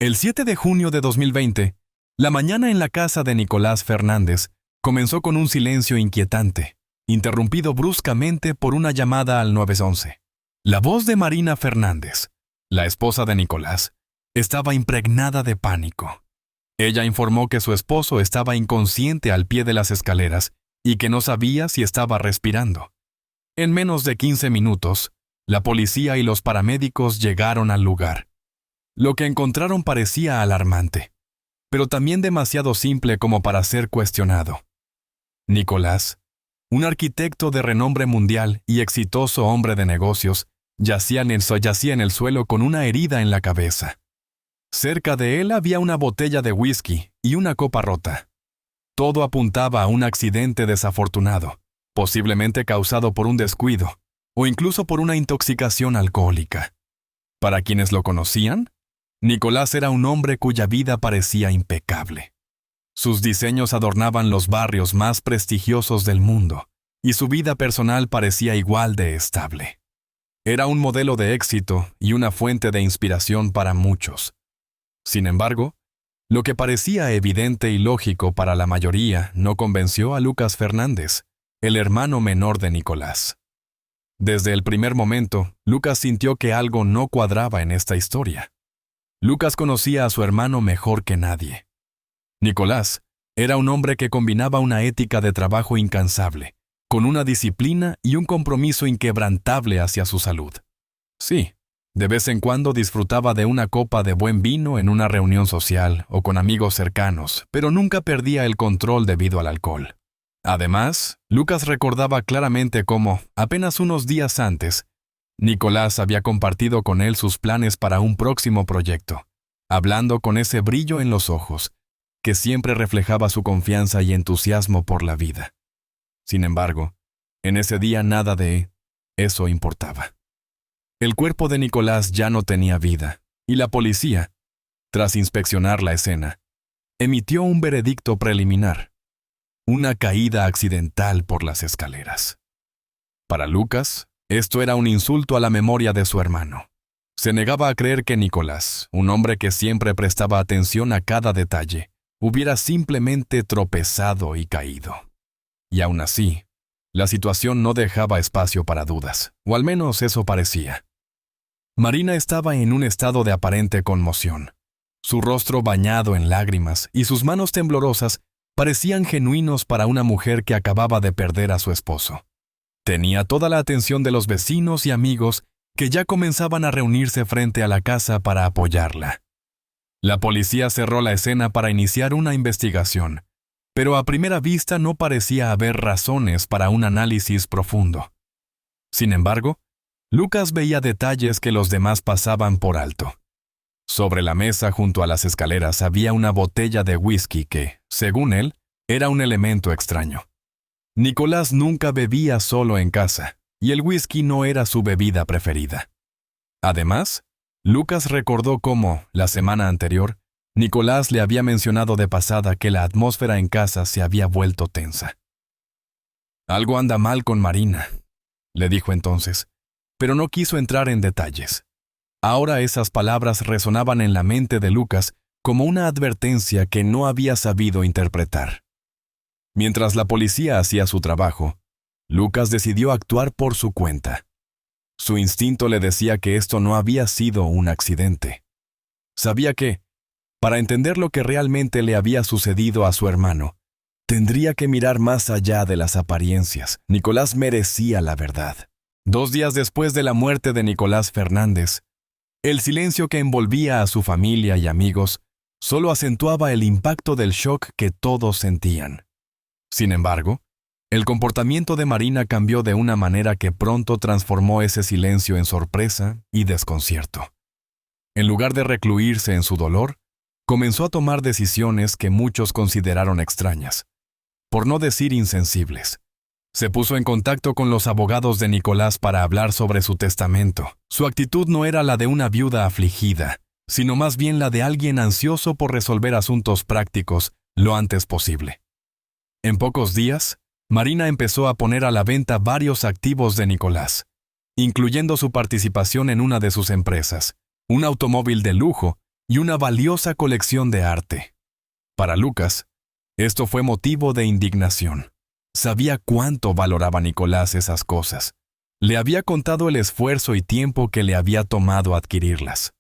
El 7 de junio de 2020, la mañana en la casa de Nicolás Fernández comenzó con un silencio inquietante, interrumpido bruscamente por una llamada al 911. La voz de Marina Fernández, la esposa de Nicolás, estaba impregnada de pánico. Ella informó que su esposo estaba inconsciente al pie de las escaleras y que no sabía si estaba respirando. En menos de 15 minutos, la policía y los paramédicos llegaron al lugar. Lo que encontraron parecía alarmante, pero también demasiado simple como para ser cuestionado. Nicolás, un arquitecto de renombre mundial y exitoso hombre de negocios, yacía en el suelo con una herida en la cabeza. Cerca de él había una botella de whisky y una copa rota. Todo apuntaba a un accidente desafortunado, posiblemente causado por un descuido o incluso por una intoxicación alcohólica. Para quienes lo conocían, Nicolás era un hombre cuya vida parecía impecable. Sus diseños adornaban los barrios más prestigiosos del mundo, y su vida personal parecía igual de estable. Era un modelo de éxito y una fuente de inspiración para muchos. Sin embargo, lo que parecía evidente y lógico para la mayoría no convenció a Lucas Fernández, el hermano menor de Nicolás. Desde el primer momento, Lucas sintió que algo no cuadraba en esta historia. Lucas conocía a su hermano mejor que nadie. Nicolás era un hombre que combinaba una ética de trabajo incansable, con una disciplina y un compromiso inquebrantable hacia su salud. Sí, de vez en cuando disfrutaba de una copa de buen vino en una reunión social o con amigos cercanos, pero nunca perdía el control debido al alcohol. Además, Lucas recordaba claramente cómo, apenas unos días antes, Nicolás había compartido con él sus planes para un próximo proyecto, hablando con ese brillo en los ojos, que siempre reflejaba su confianza y entusiasmo por la vida. Sin embargo, en ese día nada de eso importaba. El cuerpo de Nicolás ya no tenía vida, y la policía, tras inspeccionar la escena, emitió un veredicto preliminar: una caída accidental por las escaleras. Para Lucas, esto era un insulto a la memoria de su hermano. Se negaba a creer que Nicolás, un hombre que siempre prestaba atención a cada detalle, hubiera simplemente tropezado y caído. Y aún así, la situación no dejaba espacio para dudas, o al menos eso parecía. Marina estaba en un estado de aparente conmoción. Su rostro bañado en lágrimas y sus manos temblorosas parecían genuinos para una mujer que acababa de perder a su esposo. Tenía toda la atención de los vecinos y amigos que ya comenzaban a reunirse frente a la casa para apoyarla. La policía cerró la escena para iniciar una investigación, pero a primera vista no parecía haber razones para un análisis profundo. Sin embargo, Lucas veía detalles que los demás pasaban por alto. Sobre la mesa junto a las escaleras había una botella de whisky que, según él, era un elemento extraño. Nicolás nunca bebía solo en casa, y el whisky no era su bebida preferida. Además, Lucas recordó cómo, la semana anterior, Nicolás le había mencionado de pasada que la atmósfera en casa se había vuelto tensa. «Algo anda mal con Marina», le dijo entonces, pero no quiso entrar en detalles. Ahora esas palabras resonaban en la mente de Lucas como una advertencia que no había sabido interpretar. Mientras la policía hacía su trabajo, Lucas decidió actuar por su cuenta. Su instinto le decía que esto no había sido un accidente. Sabía que, para entender lo que realmente le había sucedido a su hermano, tendría que mirar más allá de las apariencias. Nicolás merecía la verdad. 2 días después de la muerte de Nicolás Fernández, el silencio que envolvía a su familia y amigos solo acentuaba el impacto del shock que todos sentían. Sin embargo, el comportamiento de Marina cambió de una manera que pronto transformó ese silencio en sorpresa y desconcierto. En lugar de recluirse en su dolor, comenzó a tomar decisiones que muchos consideraron extrañas, por no decir insensibles. Se puso en contacto con los abogados de Nicolás para hablar sobre su testamento. Su actitud no era la de una viuda afligida, sino más bien la de alguien ansioso por resolver asuntos prácticos lo antes posible. En pocos días, Marina empezó a poner a la venta varios activos de Nicolás, incluyendo su participación en una de sus empresas, un automóvil de lujo y una valiosa colección de arte. Para Lucas, esto fue motivo de indignación. Sabía cuánto valoraba Nicolás esas cosas. Le había contado el esfuerzo y tiempo que le había tomado adquirirlas.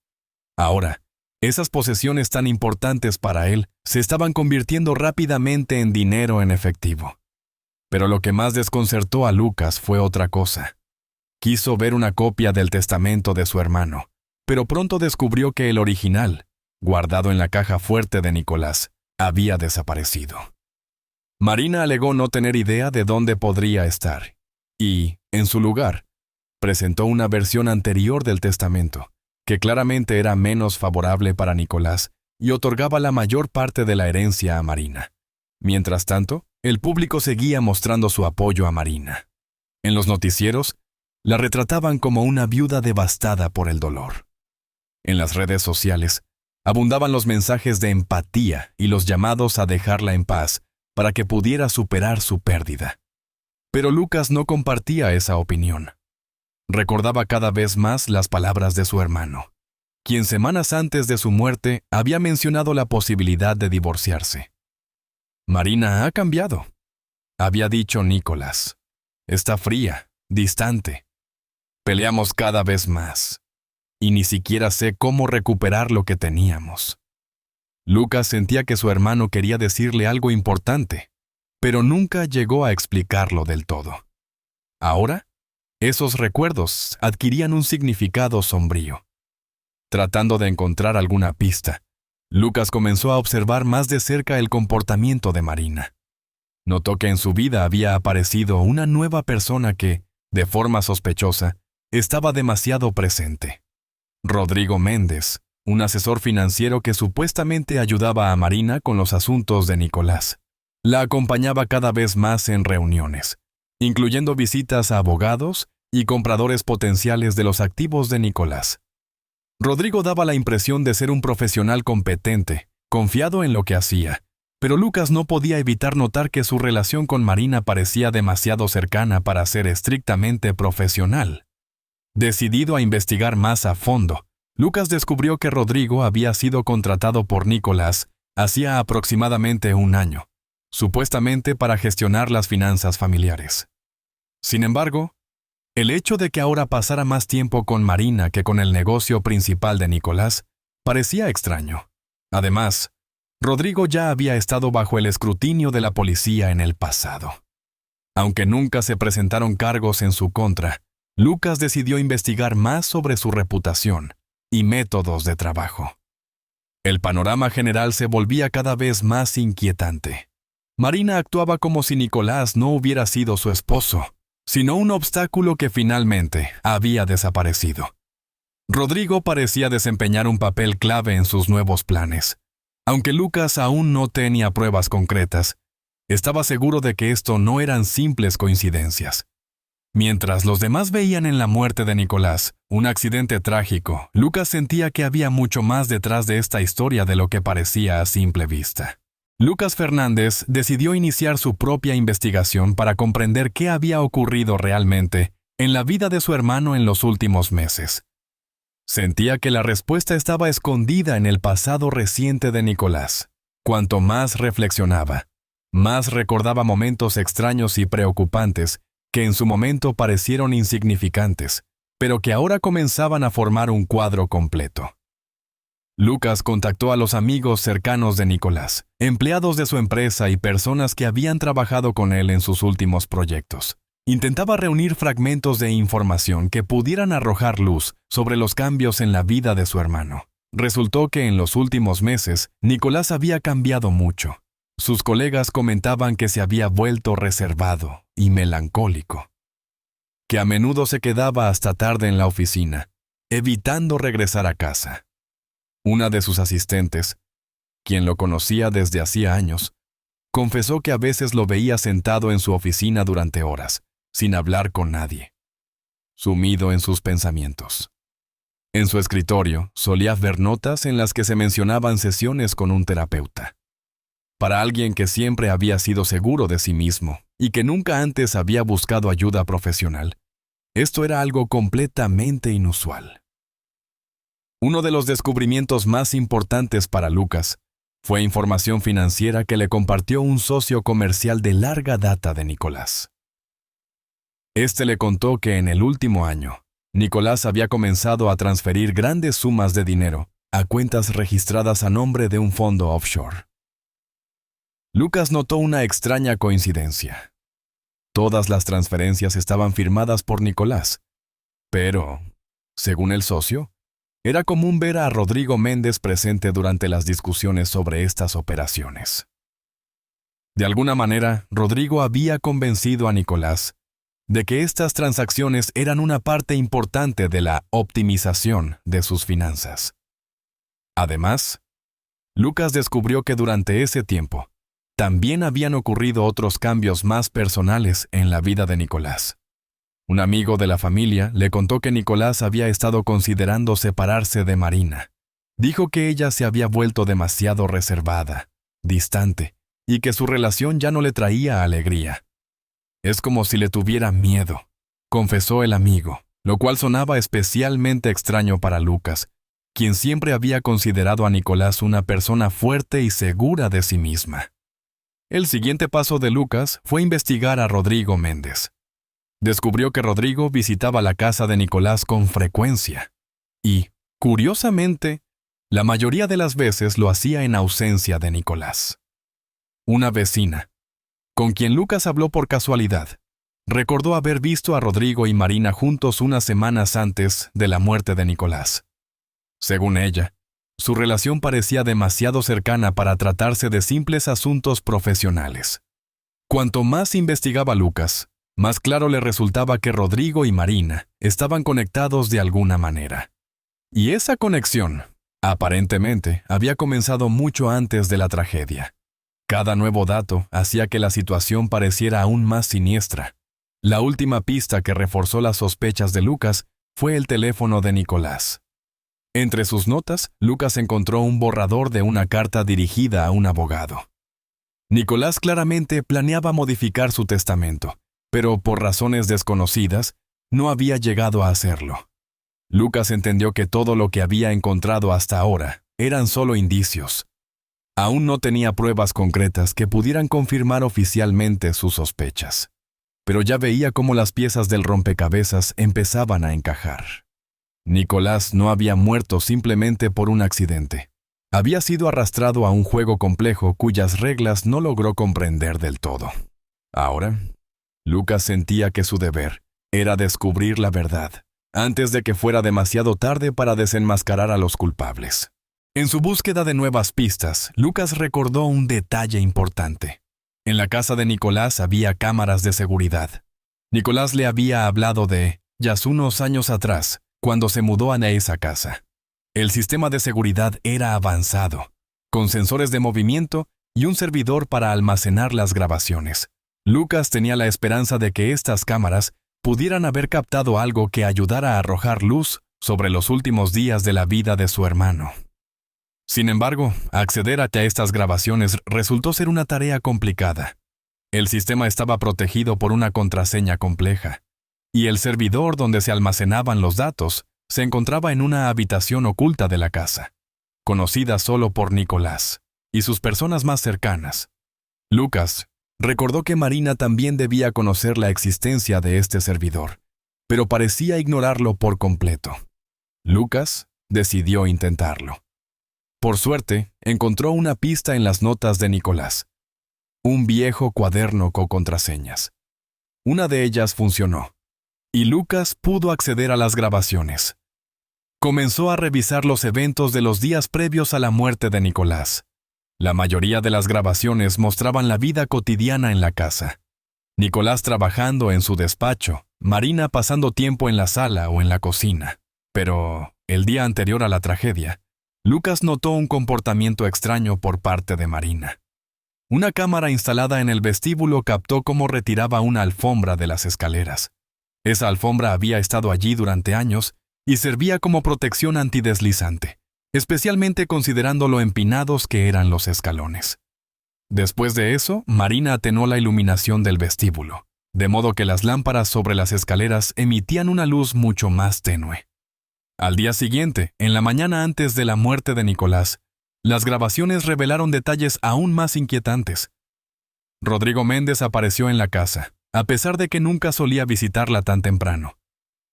Ahora, esas posesiones tan importantes para él se estaban convirtiendo rápidamente en dinero en efectivo. Pero lo que más desconcertó a Lucas fue otra cosa. Quiso ver una copia del testamento de su hermano, pero pronto descubrió que el original, guardado en la caja fuerte de Nicolás, había desaparecido. Marina alegó no tener idea de dónde podría estar, y, en su lugar, presentó una versión anterior del testamento, que claramente era menos favorable para Nicolás y otorgaba la mayor parte de la herencia a Marina. Mientras tanto, el público seguía mostrando su apoyo a Marina. En los noticieros, la retrataban como una viuda devastada por el dolor. En las redes sociales, abundaban los mensajes de empatía y los llamados a dejarla en paz para que pudiera superar su pérdida. Pero Lucas no compartía esa opinión. Recordaba cada vez más las palabras de su hermano, quien semanas antes de su muerte había mencionado la posibilidad de divorciarse. Marina ha cambiado, había dicho Nicolás. Está fría, distante. Peleamos cada vez más, y ni siquiera sé cómo recuperar lo que teníamos. Lucas sentía que su hermano quería decirle algo importante, pero nunca llegó a explicarlo del todo. Ahora, esos recuerdos adquirían un significado sombrío. Tratando de encontrar alguna pista, Lucas comenzó a observar más de cerca el comportamiento de Marina. Notó que en su vida había aparecido una nueva persona que, de forma sospechosa, estaba demasiado presente. Rodrigo Méndez, un asesor financiero que supuestamente ayudaba a Marina con los asuntos de Nicolás. La acompañaba cada vez más en reuniones, incluyendo visitas a abogados y compradores potenciales de los activos de Nicolás. Rodrigo daba la impresión de ser un profesional competente, confiado en lo que hacía, pero Lucas no podía evitar notar que su relación con Marina parecía demasiado cercana para ser estrictamente profesional. Decidido a investigar más a fondo, Lucas descubrió que Rodrigo había sido contratado por Nicolás hacía aproximadamente un año, supuestamente para gestionar las finanzas familiares. Sin embargo, el hecho de que ahora pasara más tiempo con Marina que con el negocio principal de Nicolás parecía extraño. Además, Rodrigo ya había estado bajo el escrutinio de la policía en el pasado. Aunque nunca se presentaron cargos en su contra, Lucas decidió investigar más sobre su reputación y métodos de trabajo. El panorama general se volvía cada vez más inquietante. Marina actuaba como si Nicolás no hubiera sido su esposo, sino un obstáculo que finalmente había desaparecido. Rodrigo parecía desempeñar un papel clave en sus nuevos planes. Aunque Lucas aún no tenía pruebas concretas, estaba seguro de que esto no eran simples coincidencias. Mientras los demás veían en la muerte de Nicolás un accidente trágico, Lucas sentía que había mucho más detrás de esta historia de lo que parecía a simple vista. Lucas Fernández decidió iniciar su propia investigación para comprender qué había ocurrido realmente en la vida de su hermano en los últimos meses. Sentía que la respuesta estaba escondida en el pasado reciente de Nicolás. Cuanto más reflexionaba, más recordaba momentos extraños y preocupantes que en su momento parecieron insignificantes, pero que ahora comenzaban a formar un cuadro completo. Lucas contactó a los amigos cercanos de Nicolás, empleados de su empresa y personas que habían trabajado con él en sus últimos proyectos. Intentaba reunir fragmentos de información que pudieran arrojar luz sobre los cambios en la vida de su hermano. Resultó que en los últimos meses, Nicolás había cambiado mucho. Sus colegas comentaban que se había vuelto reservado y melancólico, que a menudo se quedaba hasta tarde en la oficina, evitando regresar a casa. Una de sus asistentes, quien lo conocía desde hacía años, confesó que a veces lo veía sentado en su oficina durante horas, sin hablar con nadie, sumido en sus pensamientos. En su escritorio solía ver notas en las que se mencionaban sesiones con un terapeuta. Para alguien que siempre había sido seguro de sí mismo y que nunca antes había buscado ayuda profesional, esto era algo completamente inusual. Uno de los descubrimientos más importantes para Lucas fue información financiera que le compartió un socio comercial de larga data de Nicolás. Este le contó que en el último año, Nicolás había comenzado a transferir grandes sumas de dinero a cuentas registradas a nombre de un fondo offshore. Lucas notó una extraña coincidencia. Todas las transferencias estaban firmadas por Nicolás, pero, según el socio, era común ver a Rodrigo Méndez presente durante las discusiones sobre estas operaciones. De alguna manera, Rodrigo había convencido a Nicolás de que estas transacciones eran una parte importante de la optimización de sus finanzas. Además, Lucas descubrió que durante ese tiempo también habían ocurrido otros cambios más personales en la vida de Nicolás. Un amigo de la familia le contó que Nicolás había estado considerando separarse de Marina. Dijo que ella se había vuelto demasiado reservada, distante, y que su relación ya no le traía alegría. Es como si le tuviera miedo, confesó el amigo, lo cual sonaba especialmente extraño para Lucas, quien siempre había considerado a Nicolás una persona fuerte y segura de sí misma. El siguiente paso de Lucas fue investigar a Rodrigo Méndez. Descubrió que Rodrigo visitaba la casa de Nicolás con frecuencia y, curiosamente, la mayoría de las veces lo hacía en ausencia de Nicolás. Una vecina, con quien Lucas habló por casualidad, recordó haber visto a Rodrigo y Marina juntos unas semanas antes de la muerte de Nicolás. Según ella, su relación parecía demasiado cercana para tratarse de simples asuntos profesionales. Cuanto más investigaba Lucas, más claro le resultaba que Rodrigo y Marina estaban conectados de alguna manera. Y esa conexión, aparentemente, había comenzado mucho antes de la tragedia. Cada nuevo dato hacía que la situación pareciera aún más siniestra. La última pista que reforzó las sospechas de Lucas fue el teléfono de Nicolás. Entre sus notas, Lucas encontró un borrador de una carta dirigida a un abogado. Nicolás claramente planeaba modificar su testamento, pero por razones desconocidas, no había llegado a hacerlo. Lucas entendió que todo lo que había encontrado hasta ahora eran solo indicios. Aún no tenía pruebas concretas que pudieran confirmar oficialmente sus sospechas, pero ya veía cómo las piezas del rompecabezas empezaban a encajar. Nicolás no había muerto simplemente por un accidente. Había sido arrastrado a un juego complejo cuyas reglas no logró comprender del todo. Ahora, Lucas sentía que su deber era descubrir la verdad, antes de que fuera demasiado tarde para desenmascarar a los culpables. En su búsqueda de nuevas pistas, Lucas recordó un detalle importante. En la casa de Nicolás había cámaras de seguridad. Nicolás le había hablado de ellas unos años atrás, cuando se mudó a esa casa. El sistema de seguridad era avanzado, con sensores de movimiento y un servidor para almacenar las grabaciones. Lucas tenía la esperanza de que estas cámaras pudieran haber captado algo que ayudara a arrojar luz sobre los últimos días de la vida de su hermano. Sin embargo, acceder a estas grabaciones resultó ser una tarea complicada. El sistema estaba protegido por una contraseña compleja, y el servidor donde se almacenaban los datos se encontraba en una habitación oculta de la casa, conocida solo por Nicolás y sus personas más cercanas. Lucas recordó que Marina también debía conocer la existencia de este servidor, pero parecía ignorarlo por completo. Lucas decidió intentarlo. Por suerte, encontró una pista en las notas de Nicolás. Un viejo cuaderno con contraseñas. Una de ellas funcionó, y Lucas pudo acceder a las grabaciones. Comenzó a revisar los eventos de los días previos a la muerte de Nicolás. La mayoría de las grabaciones mostraban la vida cotidiana en la casa. Nicolás trabajando en su despacho, Marina pasando tiempo en la sala o en la cocina. Pero, el día anterior a la tragedia, Lucas notó un comportamiento extraño por parte de Marina. Una cámara instalada en el vestíbulo captó cómo retiraba una alfombra de las escaleras. Esa alfombra había estado allí durante años y servía como protección antideslizante, especialmente considerando lo empinados que eran los escalones. Después de eso, Marina atenuó la iluminación del vestíbulo, de modo que las lámparas sobre las escaleras emitían una luz mucho más tenue. Al día siguiente, en la mañana antes de la muerte de Nicolás, las grabaciones revelaron detalles aún más inquietantes. Rodrigo Méndez apareció en la casa, a pesar de que nunca solía visitarla tan temprano.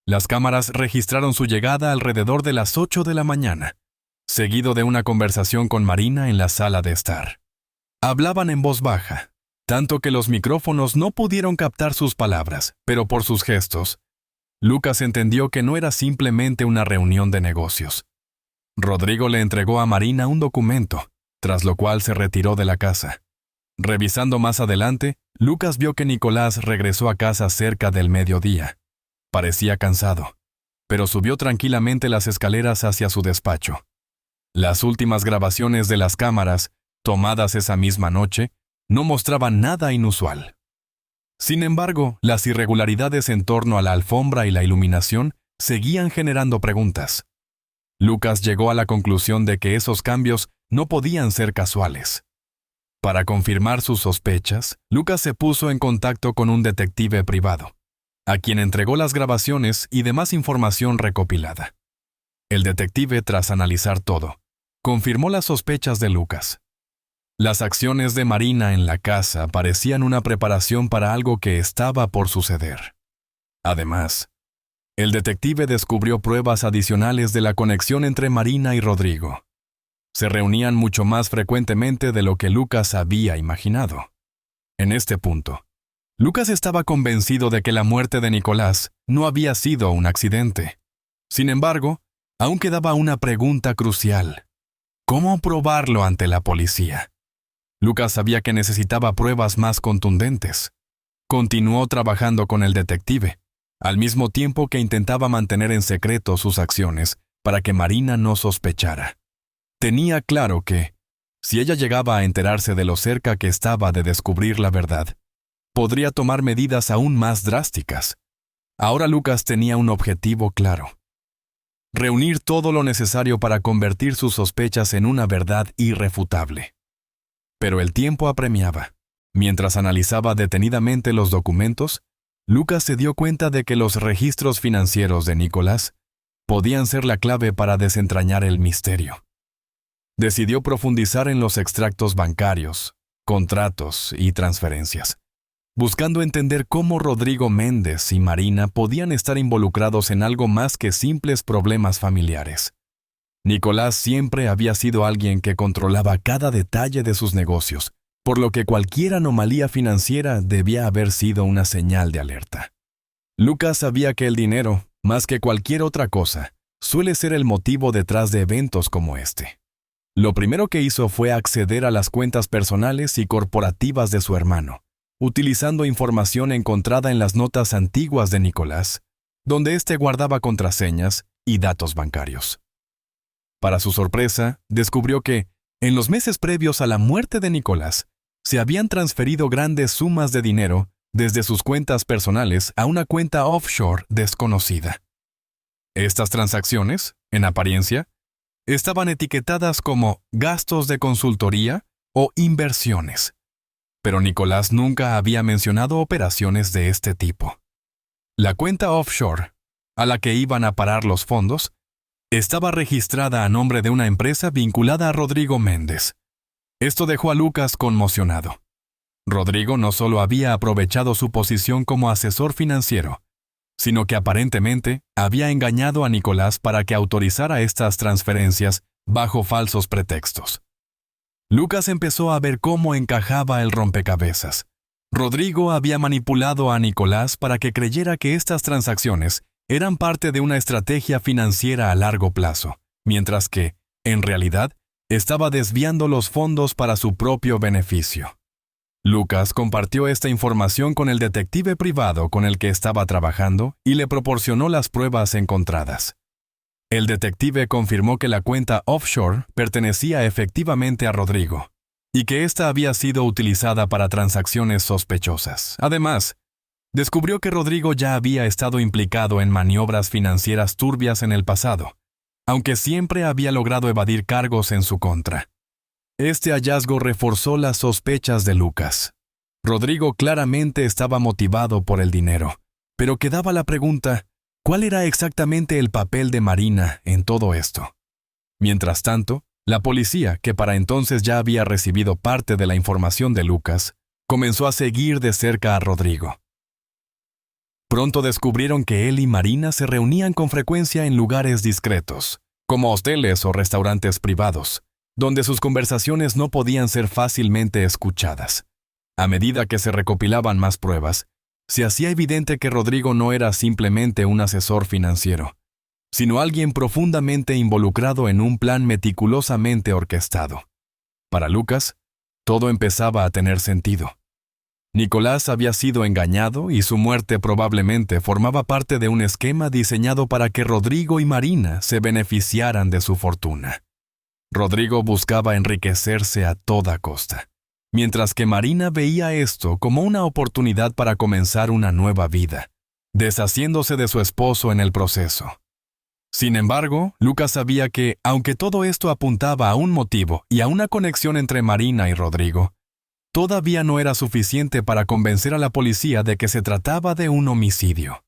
Las cámaras registraron su llegada alrededor de las 8 de la mañana, seguido de una conversación con Marina en la sala de estar. Hablaban en voz baja, tanto que los micrófonos no pudieron captar sus palabras, pero por sus gestos, Lucas entendió que no era simplemente una reunión de negocios. Rodrigo le entregó a Marina un documento, tras lo cual se retiró de la casa. Revisando más adelante, Lucas vio que Nicolás regresó a casa cerca del mediodía. Parecía cansado, pero subió tranquilamente las escaleras hacia su despacho. Las últimas grabaciones de las cámaras, tomadas esa misma noche, no mostraban nada inusual. Sin embargo, las irregularidades en torno a la alfombra y la iluminación seguían generando preguntas. Lucas llegó a la conclusión de que esos cambios no podían ser casuales. Para confirmar sus sospechas, Lucas se puso en contacto con un detective privado, a quien entregó las grabaciones y demás información recopilada. El detective, tras analizar todo, confirmó las sospechas de Lucas. Las acciones de Marina en la casa parecían una preparación para algo que estaba por suceder. Además, el detective descubrió pruebas adicionales de la conexión entre Marina y Rodrigo. Se reunían mucho más frecuentemente de lo que Lucas había imaginado. En este punto, Lucas estaba convencido de que la muerte de Nicolás no había sido un accidente. Sin embargo, aún quedaba una pregunta crucial: ¿cómo probarlo ante la policía? Lucas sabía que necesitaba pruebas más contundentes. Continuó trabajando con el detective, al mismo tiempo que intentaba mantener en secreto sus acciones para que Marina no sospechara. Tenía claro que, si ella llegaba a enterarse de lo cerca que estaba de descubrir la verdad, podría tomar medidas aún más drásticas. Ahora Lucas tenía un objetivo claro: reunir todo lo necesario para convertir sus sospechas en una verdad irrefutable. Pero el tiempo apremiaba. Mientras analizaba detenidamente los documentos, Lucas se dio cuenta de que los registros financieros de Nicolás podían ser la clave para desentrañar el misterio. Decidió profundizar en los extractos bancarios, contratos y transferencias, buscando entender cómo Rodrigo Méndez y Marina podían estar involucrados en algo más que simples problemas familiares. Nicolás siempre había sido alguien que controlaba cada detalle de sus negocios, por lo que cualquier anomalía financiera debía haber sido una señal de alerta. Lucas sabía que el dinero, más que cualquier otra cosa, suele ser el motivo detrás de eventos como este. Lo primero que hizo fue acceder a las cuentas personales y corporativas de su hermano, utilizando información encontrada en las notas antiguas de Nicolás, donde éste guardaba contraseñas y datos bancarios. Para su sorpresa, descubrió que, en los meses previos a la muerte de Nicolás, se habían transferido grandes sumas de dinero desde sus cuentas personales a una cuenta offshore desconocida. Estas transacciones, en apariencia, estaban etiquetadas como gastos de consultoría o inversiones, pero Nicolás nunca había mencionado operaciones de este tipo. La cuenta offshore, a la que iban a parar los fondos, estaba registrada a nombre de una empresa vinculada a Rodrigo Méndez. Esto dejó a Lucas conmocionado. Rodrigo no solo había aprovechado su posición como asesor financiero, sino que aparentemente había engañado a Nicolás para que autorizara estas transferencias bajo falsos pretextos. Lucas empezó a ver cómo encajaba el rompecabezas. Rodrigo había manipulado a Nicolás para que creyera que estas transacciones eran parte de una estrategia financiera a largo plazo, mientras que, en realidad, estaba desviando los fondos para su propio beneficio. Lucas compartió esta información con el detective privado con el que estaba trabajando y le proporcionó las pruebas encontradas. El detective confirmó que la cuenta offshore pertenecía efectivamente a Rodrigo y que ésta había sido utilizada para transacciones sospechosas. Además, descubrió que Rodrigo ya había estado implicado en maniobras financieras turbias en el pasado, aunque siempre había logrado evadir cargos en su contra. Este hallazgo reforzó las sospechas de Lucas. Rodrigo claramente estaba motivado por el dinero, pero quedaba la pregunta: ¿Cuál era exactamente el papel de Marina en todo esto? Mientras tanto, la policía, que para entonces ya había recibido parte de la información de Lucas, comenzó a seguir de cerca a Rodrigo. Pronto descubrieron que él y Marina se reunían con frecuencia en lugares discretos, como hoteles o restaurantes privados, donde sus conversaciones no podían ser fácilmente escuchadas. A medida que se recopilaban más pruebas, se hacía evidente que Rodrigo no era simplemente un asesor financiero, sino alguien profundamente involucrado en un plan meticulosamente orquestado. Para Lucas, todo empezaba a tener sentido. Nicolás había sido engañado y su muerte probablemente formaba parte de un esquema diseñado para que Rodrigo y Marina se beneficiaran de su fortuna. Rodrigo buscaba enriquecerse a toda costa, mientras que Marina veía esto como una oportunidad para comenzar una nueva vida, deshaciéndose de su esposo en el proceso. Sin embargo, Lucas sabía que, aunque todo esto apuntaba a un motivo y a una conexión entre Marina y Rodrigo, todavía no era suficiente para convencer a la policía de que se trataba de un homicidio.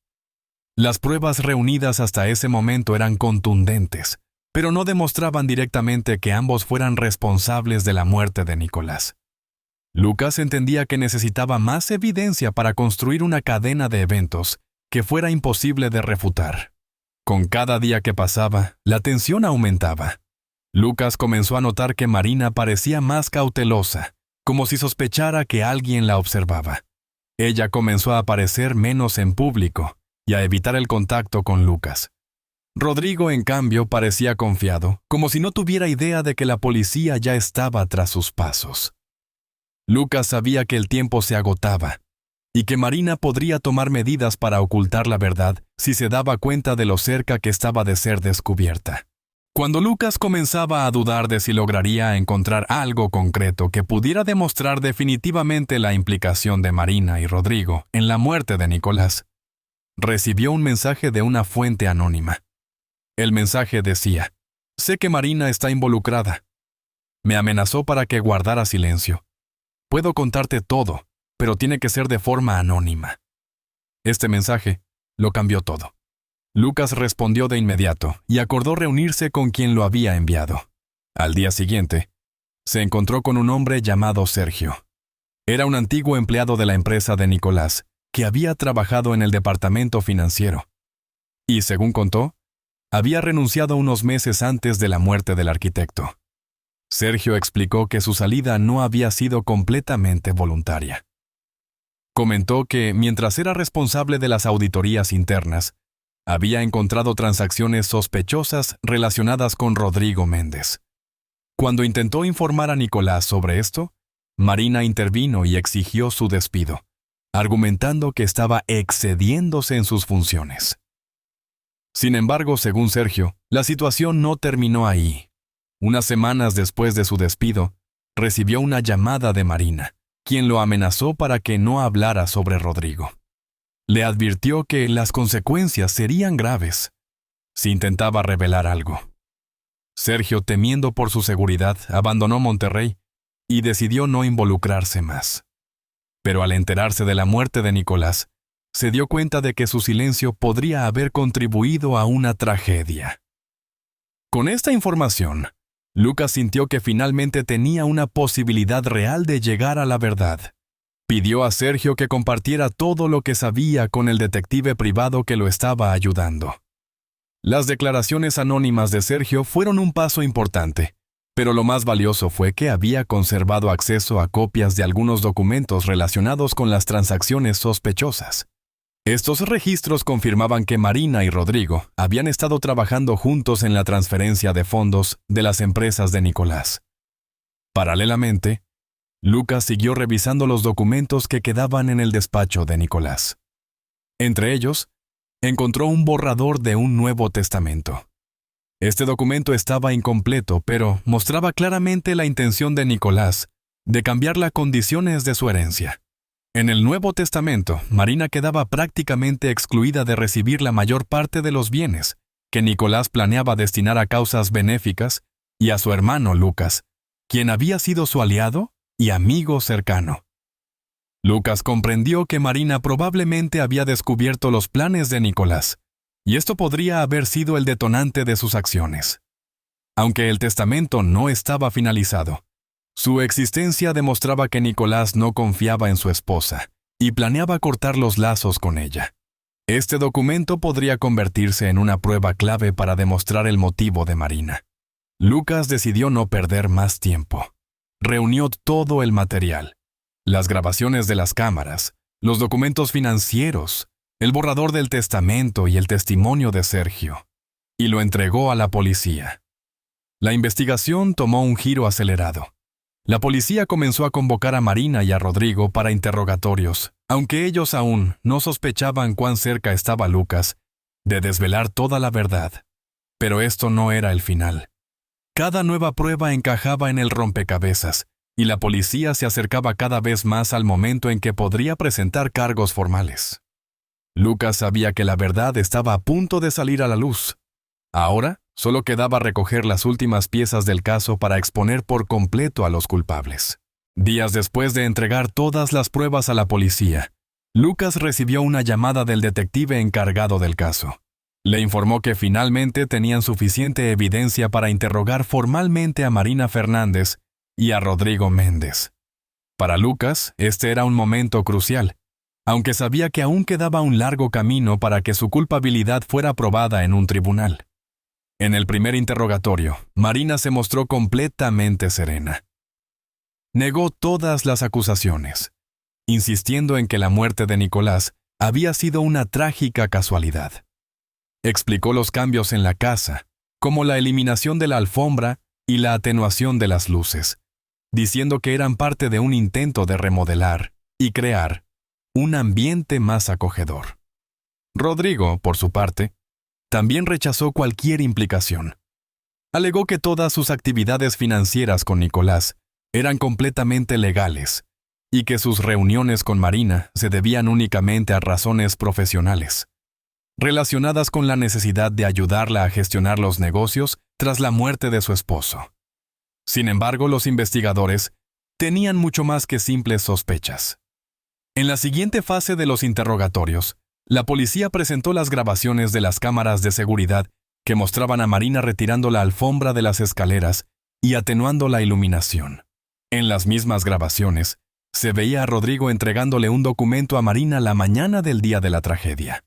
Las pruebas reunidas hasta ese momento eran contundentes, pero no demostraban directamente que ambos fueran responsables de la muerte de Nicolás. Lucas entendía que necesitaba más evidencia para construir una cadena de eventos que fuera imposible de refutar. Con cada día que pasaba, la tensión aumentaba. Lucas comenzó a notar que Marina parecía más cautelosa, como si sospechara que alguien la observaba. Ella comenzó a aparecer menos en público y a evitar el contacto con Lucas. Rodrigo, en cambio, parecía confiado, como si no tuviera idea de que la policía ya estaba tras sus pasos. Lucas sabía que el tiempo se agotaba y que Marina podría tomar medidas para ocultar la verdad si se daba cuenta de lo cerca que estaba de ser descubierta. Cuando Lucas comenzaba a dudar de si lograría encontrar algo concreto que pudiera demostrar definitivamente la implicación de Marina y Rodrigo en la muerte de Nicolás, recibió un mensaje de una fuente anónima. El mensaje decía: «Sé que Marina está involucrada. Me amenazó para que guardara silencio. Puedo contarte todo, pero tiene que ser de forma anónima». Este mensaje lo cambió todo. Lucas respondió de inmediato y acordó reunirse con quien lo había enviado. Al día siguiente, se encontró con un hombre llamado Sergio. Era un antiguo empleado de la empresa de Nicolás, que había trabajado en el departamento financiero. Y, según contó, había renunciado unos meses antes de la muerte del arquitecto. Sergio explicó que su salida no había sido completamente voluntaria. Comentó que, mientras era responsable de las auditorías internas, había encontrado transacciones sospechosas relacionadas con Rodrigo Méndez. Cuando intentó informar a Nicolás sobre esto, Marina intervino y exigió su despido, argumentando que estaba excediéndose en sus funciones. Sin embargo, según Sergio, la situación no terminó ahí. Unas semanas después de su despido, recibió una llamada de Marina, quien lo amenazó para que no hablara sobre Rodrigo. Le advirtió que las consecuencias serían graves si intentaba revelar algo. Sergio, temiendo por su seguridad, abandonó Monterrey y decidió no involucrarse más. Pero al enterarse de la muerte de Nicolás, se dio cuenta de que su silencio podría haber contribuido a una tragedia. Con esta información, Lucas sintió que finalmente tenía una posibilidad real de llegar a la verdad. Pidió a Sergio que compartiera todo lo que sabía con el detective privado que lo estaba ayudando. Las declaraciones anónimas de Sergio fueron un paso importante, pero lo más valioso fue que había conservado acceso a copias de algunos documentos relacionados con las transacciones sospechosas. Estos registros confirmaban que Marina y Rodrigo habían estado trabajando juntos en la transferencia de fondos de las empresas de Nicolás. Paralelamente, Lucas siguió revisando los documentos que quedaban en el despacho de Nicolás. Entre ellos, encontró un borrador de un Nuevo Testamento. Este documento estaba incompleto, pero mostraba claramente la intención de Nicolás de cambiar las condiciones de su herencia. En el Nuevo Testamento, Marina quedaba prácticamente excluida de recibir la mayor parte de los bienes que Nicolás planeaba destinar a causas benéficas y a su hermano Lucas, quien había sido su aliado y amigo cercano. Lucas comprendió que Marina probablemente había descubierto los planes de Nicolás y esto podría haber sido el detonante de sus acciones. Aunque el testamento no estaba finalizado, su existencia demostraba que Nicolás no confiaba en su esposa y planeaba cortar los lazos con ella. Este documento podría convertirse en una prueba clave para demostrar el motivo de Marina. Lucas decidió no perder más tiempo. Reunió todo el material: las grabaciones de las cámaras, los documentos financieros, el borrador del testamento y el testimonio de Sergio, y lo entregó a la policía. La investigación tomó un giro acelerado. La policía comenzó a convocar a Marina y a Rodrigo para interrogatorios, aunque ellos aún no sospechaban cuán cerca estaba Lucas de desvelar toda la verdad. Pero esto no era el final. Cada nueva prueba encajaba en el rompecabezas, y la policía se acercaba cada vez más al momento en que podría presentar cargos formales. Lucas sabía que la verdad estaba a punto de salir a la luz. Ahora solo quedaba recoger las últimas piezas del caso para exponer por completo a los culpables. Días después de entregar todas las pruebas a la policía, Lucas recibió una llamada del detective encargado del caso. Le informó que finalmente tenían suficiente evidencia para interrogar formalmente a Marina Fernández y a Rodrigo Méndez. Para Lucas, este era un momento crucial, aunque sabía que aún quedaba un largo camino para que su culpabilidad fuera probada en un tribunal. En el primer interrogatorio, Marina se mostró completamente serena. Negó todas las acusaciones, insistiendo en que la muerte de Nicolás había sido una trágica casualidad. Explicó los cambios en la casa, como la eliminación de la alfombra y la atenuación de las luces, diciendo que eran parte de un intento de remodelar y crear un ambiente más acogedor. Rodrigo, por su parte, también rechazó cualquier implicación. Alegó que todas sus actividades financieras con Nicolás eran completamente legales y que sus reuniones con Marina se debían únicamente a razones profesionales, relacionadas con la necesidad de ayudarla a gestionar los negocios tras la muerte de su esposo. Sin embargo, los investigadores tenían mucho más que simples sospechas. En la siguiente fase de los interrogatorios, la policía presentó las grabaciones de las cámaras de seguridad que mostraban a Marina retirando la alfombra de las escaleras y atenuando la iluminación. En las mismas grabaciones, se veía a Rodrigo entregándole un documento a Marina la mañana del día de la tragedia.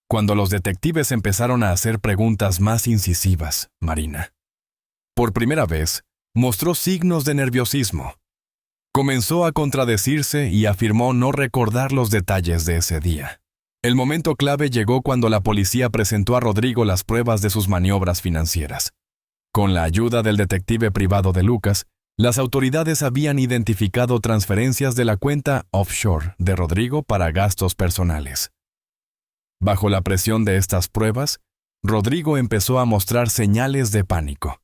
Cuando los detectives empezaron a hacer preguntas más incisivas, Marina, por primera vez, mostró signos de nerviosismo. Comenzó a contradecirse y afirmó no recordar los detalles de ese día. El momento clave llegó cuando la policía presentó a Rodrigo las pruebas de sus maniobras financieras. Con la ayuda del detective privado de Lucas, las autoridades habían identificado transferencias de la cuenta offshore de Rodrigo para gastos personales. Bajo la presión de estas pruebas, Rodrigo empezó a mostrar señales de pánico.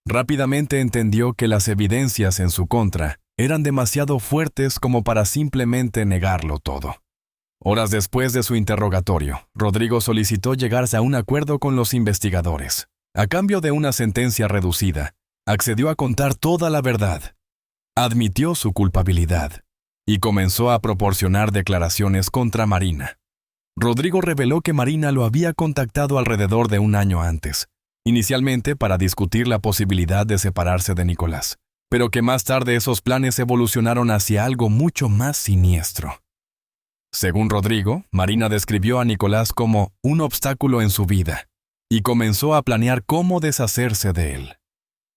Rápidamente entendió que las evidencias en su contra eran demasiado fuertes como para simplemente negarlo todo. Horas después de su interrogatorio, Rodrigo solicitó llegarse a un acuerdo con los investigadores. A cambio de una sentencia reducida, accedió a contar toda la verdad. Admitió su culpabilidad y comenzó a proporcionar declaraciones contra Marina. Rodrigo reveló que Marina lo había contactado alrededor de un año antes, inicialmente para discutir la posibilidad de separarse de Nicolás, pero que más tarde esos planes evolucionaron hacia algo mucho más siniestro. Según Rodrigo, Marina describió a Nicolás como un obstáculo en su vida y comenzó a planear cómo deshacerse de él.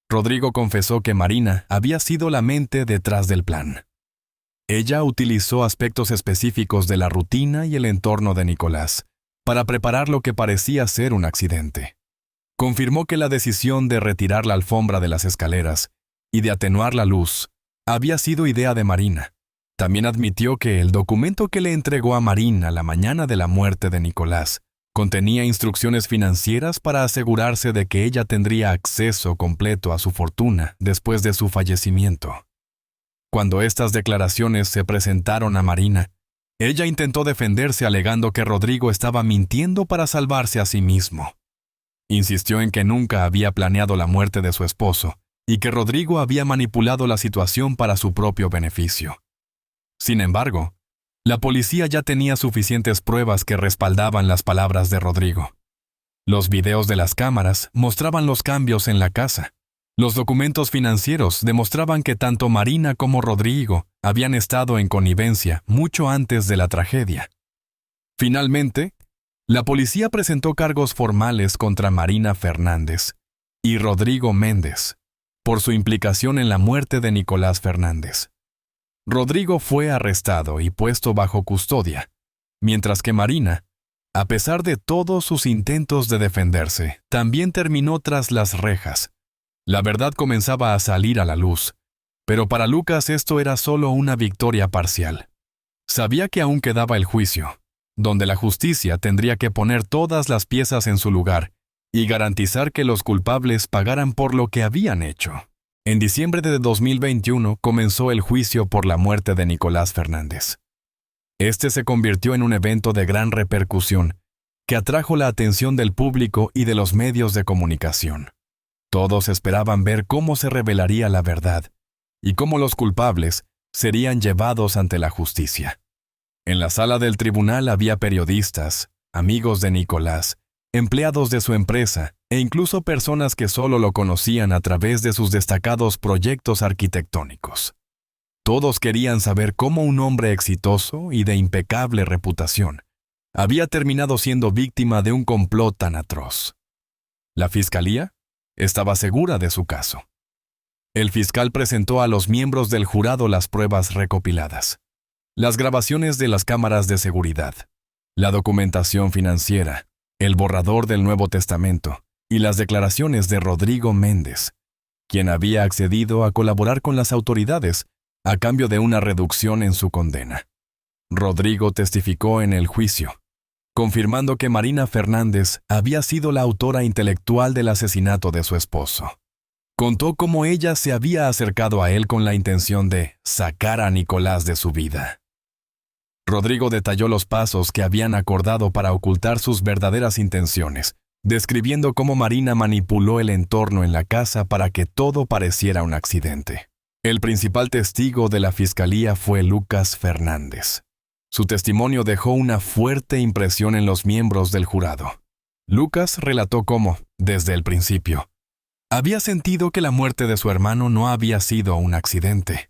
Rodrigo confesó que Marina había sido la mente detrás del plan. Ella utilizó aspectos específicos de la rutina y el entorno de Nicolás para preparar lo que parecía ser un accidente. Confirmó que la decisión de retirar la alfombra de las escaleras y de atenuar la luz había sido idea de Marina. También admitió que el documento que le entregó a Marina la mañana de la muerte de Nicolás contenía instrucciones financieras para asegurarse de que ella tendría acceso completo a su fortuna después de su fallecimiento. Cuando estas declaraciones se presentaron a Marina, ella intentó defenderse alegando que Rodrigo estaba mintiendo para salvarse a sí mismo. Insistió en que nunca había planeado la muerte de su esposo y que Rodrigo había manipulado la situación para su propio beneficio. Sin embargo, la policía ya tenía suficientes pruebas que respaldaban las palabras de Rodrigo. Los videos de las cámaras mostraban los cambios en la casa. Los documentos financieros demostraban que tanto Marina como Rodrigo habían estado en connivencia mucho antes de la tragedia. Finalmente, la policía presentó cargos formales contra Marina Fernández y Rodrigo Méndez por su implicación en la muerte de Nicolás Fernández. Rodrigo fue arrestado y puesto bajo custodia, mientras que Marina, a pesar de todos sus intentos de defenderse, también terminó tras las rejas. La verdad comenzaba a salir a la luz, pero para Lucas esto era solo una victoria parcial. Sabía que aún quedaba el juicio, donde la justicia tendría que poner todas las piezas en su lugar y garantizar que los culpables pagaran por lo que habían hecho. En diciembre de 2021 comenzó el juicio por la muerte de Nicolás Fernández. Este se convirtió en un evento de gran repercusión que atrajo la atención del público y de los medios de comunicación. Todos esperaban ver cómo se revelaría la verdad y cómo los culpables serían llevados ante la justicia. En la sala del tribunal había periodistas, amigos de Nicolás, empleados de su empresa e incluso personas que solo lo conocían a través de sus destacados proyectos arquitectónicos. Todos querían saber cómo un hombre exitoso y de impecable reputación había terminado siendo víctima de un complot tan atroz. La fiscalía estaba segura de su caso. El fiscal presentó a los miembros del jurado las pruebas recopiladas, las grabaciones de las cámaras de seguridad, la documentación financiera, el borrador del Nuevo Testamento y las declaraciones de Rodrigo Méndez, quien había accedido a colaborar con las autoridades a cambio de una reducción en su condena. Rodrigo testificó en el juicio, confirmando que Marina Fernández había sido la autora intelectual del asesinato de su esposo. Contó cómo ella se había acercado a él con la intención de sacar a Nicolás de su vida. Rodrigo detalló los pasos que habían acordado para ocultar sus verdaderas intenciones, describiendo cómo Marina manipuló el entorno en la casa para que todo pareciera un accidente. El principal testigo de la fiscalía fue Lucas Fernández. Su testimonio dejó una fuerte impresión en los miembros del jurado. Lucas relató cómo, desde el principio, había sentido que la muerte de su hermano no había sido un accidente.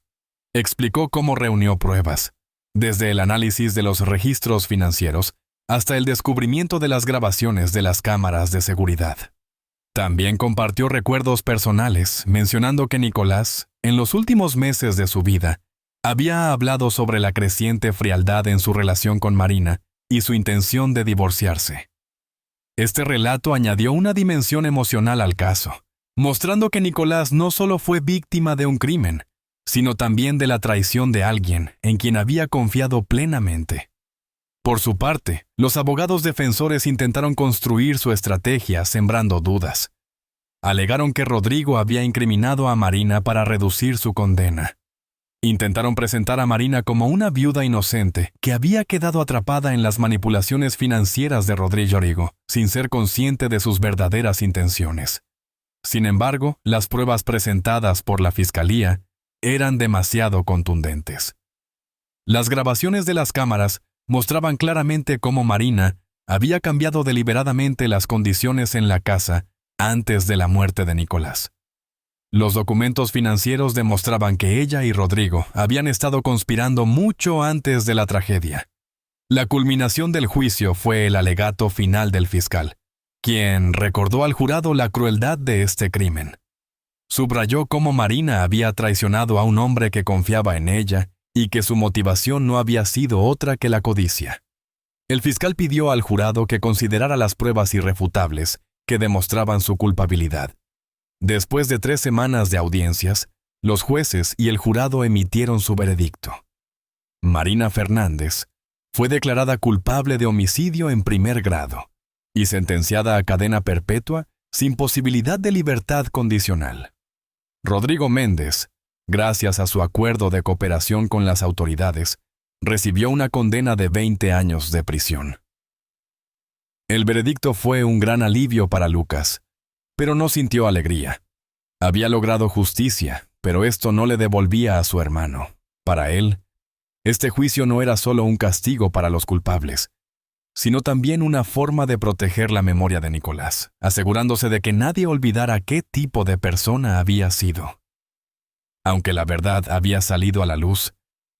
Explicó cómo reunió pruebas, desde el análisis de los registros financieros hasta el descubrimiento de las grabaciones de las cámaras de seguridad. También compartió recuerdos personales, mencionando que Nicolás, en los últimos meses de su vida, había hablado sobre la creciente frialdad en su relación con Marina y su intención de divorciarse. Este relato añadió una dimensión emocional al caso, mostrando que Nicolás no solo fue víctima de un crimen, sino también de la traición de alguien en quien había confiado plenamente. Por su parte, los abogados defensores intentaron construir su estrategia sembrando dudas. Alegaron que Rodrigo había incriminado a Marina para reducir su condena. Intentaron presentar a Marina como una viuda inocente que había quedado atrapada en las manipulaciones financieras de Rodrigo, sin ser consciente de sus verdaderas intenciones. Sin embargo, las pruebas presentadas por la fiscalía eran demasiado contundentes. Las grabaciones de las cámaras mostraban claramente cómo Marina había cambiado deliberadamente las condiciones en la casa antes de la muerte de Nicolás. Los documentos financieros demostraban que ella y Rodrigo habían estado conspirando mucho antes de la tragedia. La culminación del juicio fue el alegato final del fiscal, quien recordó al jurado la crueldad de este crimen. Subrayó cómo Marina había traicionado a un hombre que confiaba en ella y que su motivación no había sido otra que la codicia. El fiscal pidió al jurado que considerara las pruebas irrefutables que demostraban su culpabilidad. Después de 3 semanas de audiencias, los jueces y el jurado emitieron su veredicto. Marina Fernández fue declarada culpable de homicidio en primer grado y sentenciada a cadena perpetua sin posibilidad de libertad condicional. Rodrigo Méndez, gracias a su acuerdo de cooperación con las autoridades, recibió una condena de 20 años de prisión. El veredicto fue un gran alivio para Lucas, pero no sintió alegría. Había logrado justicia, pero esto no le devolvía a su hermano. Para él, este juicio no era solo un castigo para los culpables, sino también una forma de proteger la memoria de Nicolás, asegurándose de que nadie olvidara qué tipo de persona había sido. Aunque la verdad había salido a la luz,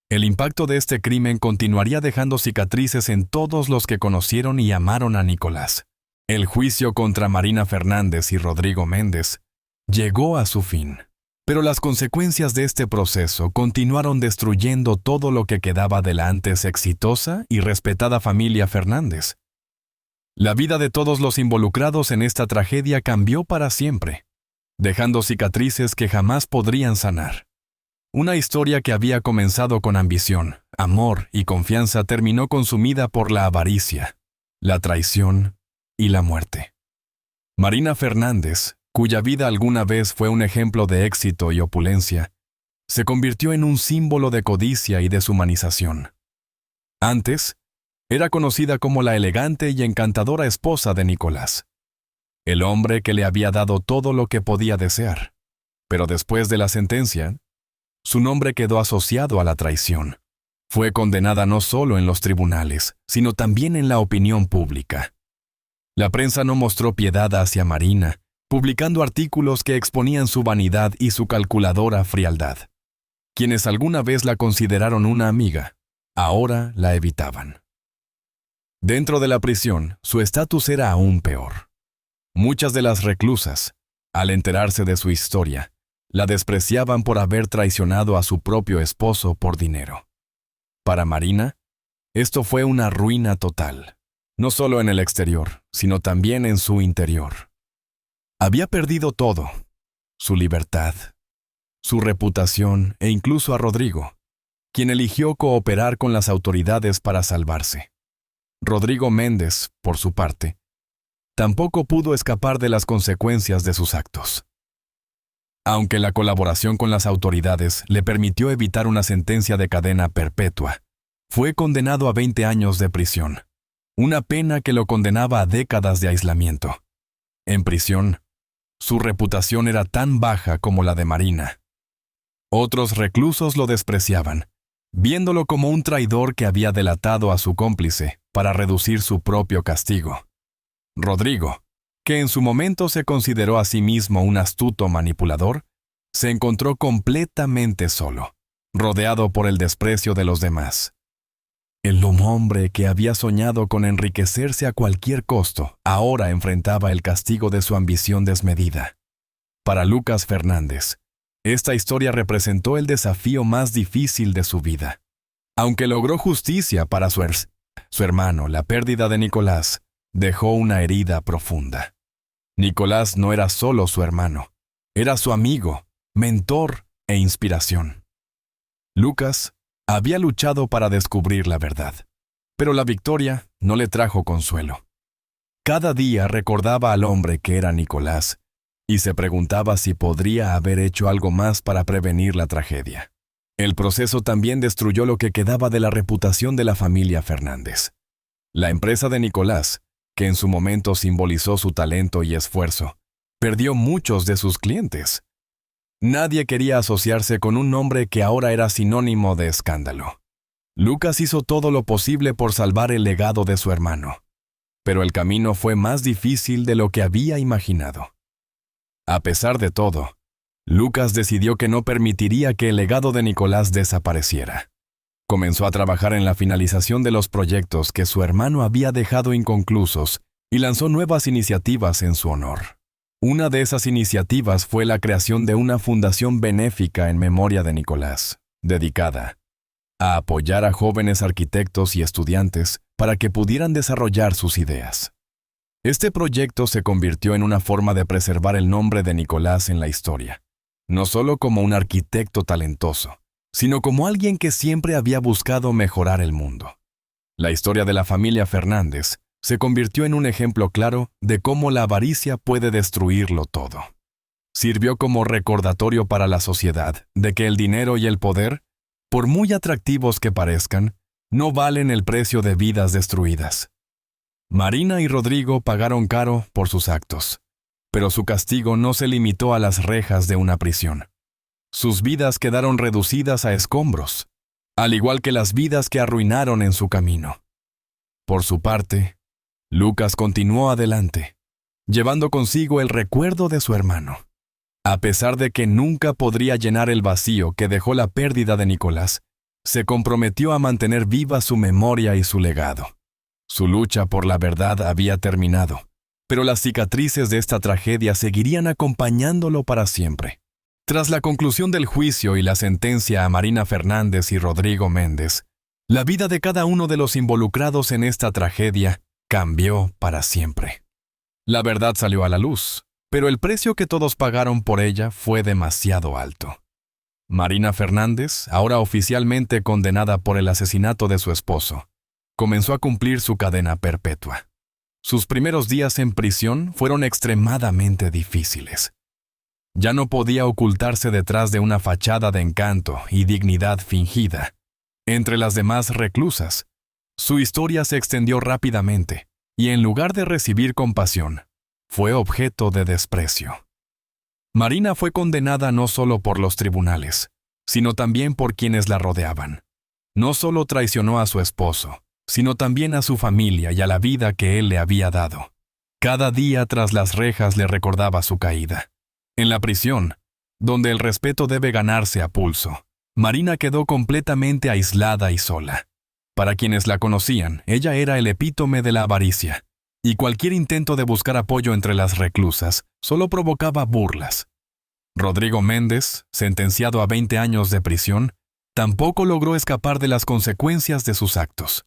el impacto de este crimen continuaría dejando cicatrices en todos los que conocieron y amaron a Nicolás. El juicio contra Marina Fernández y Rodrigo Méndez llegó a su fin, pero las consecuencias de este proceso continuaron destruyendo todo lo que quedaba de la antes exitosa y respetada familia Fernández. La vida de todos los involucrados en esta tragedia cambió para siempre, dejando cicatrices que jamás podrían sanar. Una historia que había comenzado con ambición, amor y confianza terminó consumida por la avaricia, la traición y la muerte. Marina Fernández, cuya vida alguna vez fue un ejemplo de éxito y opulencia, se convirtió en un símbolo de codicia y deshumanización. Antes, era conocida como la elegante y encantadora esposa de Nicolás, el hombre que le había dado todo lo que podía desear. Pero después de la sentencia, su nombre quedó asociado a la traición. Fue condenada no solo en los tribunales, sino también en la opinión pública. La prensa no mostró piedad hacia Marina, publicando artículos que exponían su vanidad y su calculadora frialdad. Quienes alguna vez la consideraron una amiga, ahora la evitaban. Dentro de la prisión, su estatus era aún peor. Muchas de las reclusas, al enterarse de su historia, la despreciaban por haber traicionado a su propio esposo por dinero. Para Marina, esto fue una ruina total. No solo en el exterior, sino también en su interior. Había perdido todo: su libertad, su reputación e incluso a Rodrigo, quien eligió cooperar con las autoridades para salvarse. Rodrigo Méndez, por su parte, tampoco pudo escapar de las consecuencias de sus actos. Aunque la colaboración con las autoridades le permitió evitar una sentencia de cadena perpetua, fue condenado a 20 años de prisión. Una pena que lo condenaba a décadas de aislamiento. En prisión, su reputación era tan baja como la de Marina. Otros reclusos lo despreciaban, viéndolo como un traidor que había delatado a su cómplice para reducir su propio castigo. Rodrigo, que en su momento se consideró a sí mismo un astuto manipulador, se encontró completamente solo, rodeado por el desprecio de los demás. El hombre que había soñado con enriquecerse a cualquier costo, ahora enfrentaba el castigo de su ambición desmedida. Para Lucas Fernández, esta historia representó el desafío más difícil de su vida. Aunque logró justicia para su hermano, la pérdida de Nicolás dejó una herida profunda. Nicolás no era solo su hermano, era su amigo, mentor e inspiración. Lucas había luchado para descubrir la verdad, pero la victoria no le trajo consuelo. Cada día recordaba al hombre que era Nicolás y se preguntaba si podría haber hecho algo más para prevenir la tragedia. El proceso también destruyó lo que quedaba de la reputación de la familia Fernández. La empresa de Nicolás, que en su momento simbolizó su talento y esfuerzo, perdió muchos de sus clientes. Nadie quería asociarse con un nombre que ahora era sinónimo de escándalo. Lucas hizo todo lo posible por salvar el legado de su hermano, pero el camino fue más difícil de lo que había imaginado. A pesar de todo, Lucas decidió que no permitiría que el legado de Nicolás desapareciera. Comenzó a trabajar en la finalización de los proyectos que su hermano había dejado inconclusos y lanzó nuevas iniciativas en su honor. Una de esas iniciativas fue la creación de una fundación benéfica en memoria de Nicolás, dedicada a apoyar a jóvenes arquitectos y estudiantes para que pudieran desarrollar sus ideas. Este proyecto se convirtió en una forma de preservar el nombre de Nicolás en la historia, no solo como un arquitecto talentoso, sino como alguien que siempre había buscado mejorar el mundo. La historia de la familia Fernández se convirtió en un ejemplo claro de cómo la avaricia puede destruirlo todo. Sirvió como recordatorio para la sociedad de que el dinero y el poder, por muy atractivos que parezcan, no valen el precio de vidas destruidas. Marina y Rodrigo pagaron caro por sus actos, pero su castigo no se limitó a las rejas de una prisión. Sus vidas quedaron reducidas a escombros, al igual que las vidas que arruinaron en su camino. Por su parte, Lucas continuó adelante, llevando consigo el recuerdo de su hermano. A pesar de que nunca podría llenar el vacío que dejó la pérdida de Nicolás, se comprometió a mantener viva su memoria y su legado. Su lucha por la verdad había terminado, pero las cicatrices de esta tragedia seguirían acompañándolo para siempre. Tras la conclusión del juicio y la sentencia a Marina Fernández y Rodrigo Méndez, la vida de cada uno de los involucrados en esta tragedia cambió para siempre. La verdad salió a la luz, pero el precio que todos pagaron por ella fue demasiado alto. Marina Fernández, ahora oficialmente condenada por el asesinato de su esposo, comenzó a cumplir su cadena perpetua. Sus primeros días en prisión fueron extremadamente difíciles. Ya no podía ocultarse detrás de una fachada de encanto y dignidad fingida. Entre las demás reclusas, su historia se extendió rápidamente y en lugar de recibir compasión, fue objeto de desprecio. Marina fue condenada no solo por los tribunales, sino también por quienes la rodeaban. No solo traicionó a su esposo, sino también a su familia y a la vida que él le había dado. Cada día tras las rejas le recordaba su caída. En la prisión, donde el respeto debe ganarse a pulso, Marina quedó completamente aislada y sola. Para quienes la conocían, ella era el epítome de la avaricia, y cualquier intento de buscar apoyo entre las reclusas solo provocaba burlas. Rodrigo Méndez, sentenciado a 20 años de prisión, tampoco logró escapar de las consecuencias de sus actos.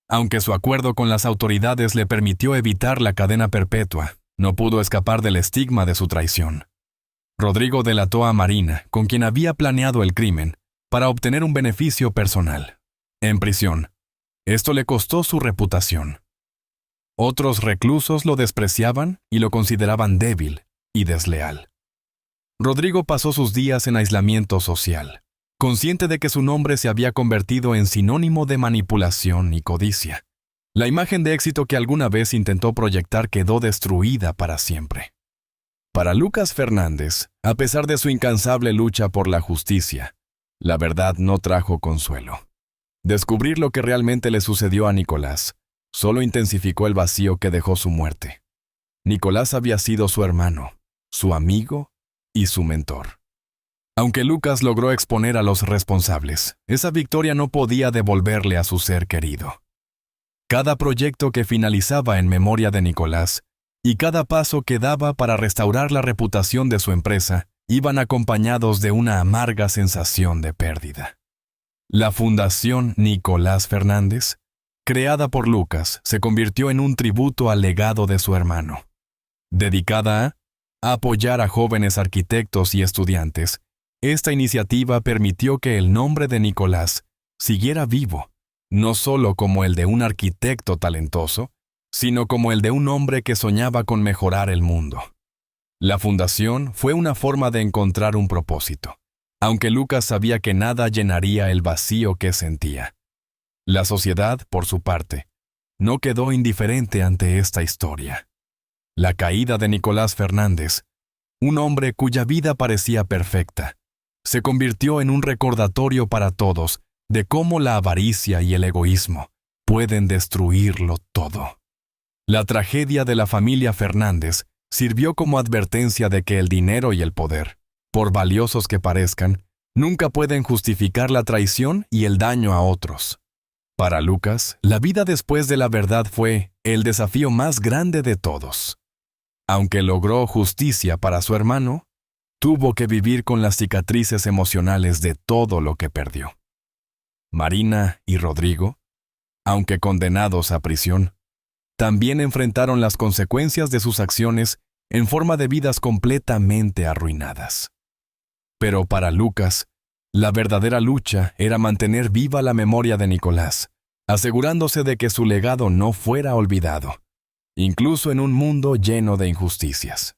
Aunque su acuerdo con las autoridades le permitió evitar la cadena perpetua, no pudo escapar del estigma de su traición. Rodrigo delató a Marina, con quien había planeado el crimen, para obtener un beneficio personal. En prisión, esto le costó su reputación. Otros reclusos lo despreciaban y lo consideraban débil y desleal. Rodrigo pasó sus días en aislamiento social, consciente de que su nombre se había convertido en sinónimo de manipulación y codicia. La imagen de éxito que alguna vez intentó proyectar quedó destruida para siempre. Para Lucas Fernández, a pesar de su incansable lucha por la justicia, la verdad no trajo consuelo. Descubrir lo que realmente le sucedió a Nicolás solo intensificó el vacío que dejó su muerte. Nicolás había sido su hermano, su amigo y su mentor. Aunque Lucas logró exponer a los responsables, esa victoria no podía devolverle a su ser querido. Cada proyecto que finalizaba en memoria de Nicolás y cada paso que daba para restaurar la reputación de su empresa iban acompañados de una amarga sensación de pérdida. La Fundación Nicolás Fernández, creada por Lucas, se convirtió en un tributo al legado de su hermano. Dedicada a apoyar a jóvenes arquitectos y estudiantes, esta iniciativa permitió que el nombre de Nicolás siguiera vivo, no solo como el de un arquitecto talentoso, sino como el de un hombre que soñaba con mejorar el mundo. La fundación fue una forma de encontrar un propósito, aunque Lucas sabía que nada llenaría el vacío que sentía. La sociedad, por su parte, no quedó indiferente ante esta historia. La caída de Nicolás Fernández, un hombre cuya vida parecía perfecta, se convirtió en un recordatorio para todos de cómo la avaricia y el egoísmo pueden destruirlo todo. La tragedia de la familia Fernández sirvió como advertencia de que el dinero y el poder, por valiosos que parezcan, nunca pueden justificar la traición y el daño a otros. Para Lucas, la vida después de la verdad fue el desafío más grande de todos. Aunque logró justicia para su hermano, tuvo que vivir con las cicatrices emocionales de todo lo que perdió. Marina y Rodrigo, aunque condenados a prisión, también enfrentaron las consecuencias de sus acciones en forma de vidas completamente arruinadas. Pero para Lucas, la verdadera lucha era mantener viva la memoria de Nicolás, asegurándose de que su legado no fuera olvidado, incluso en un mundo lleno de injusticias.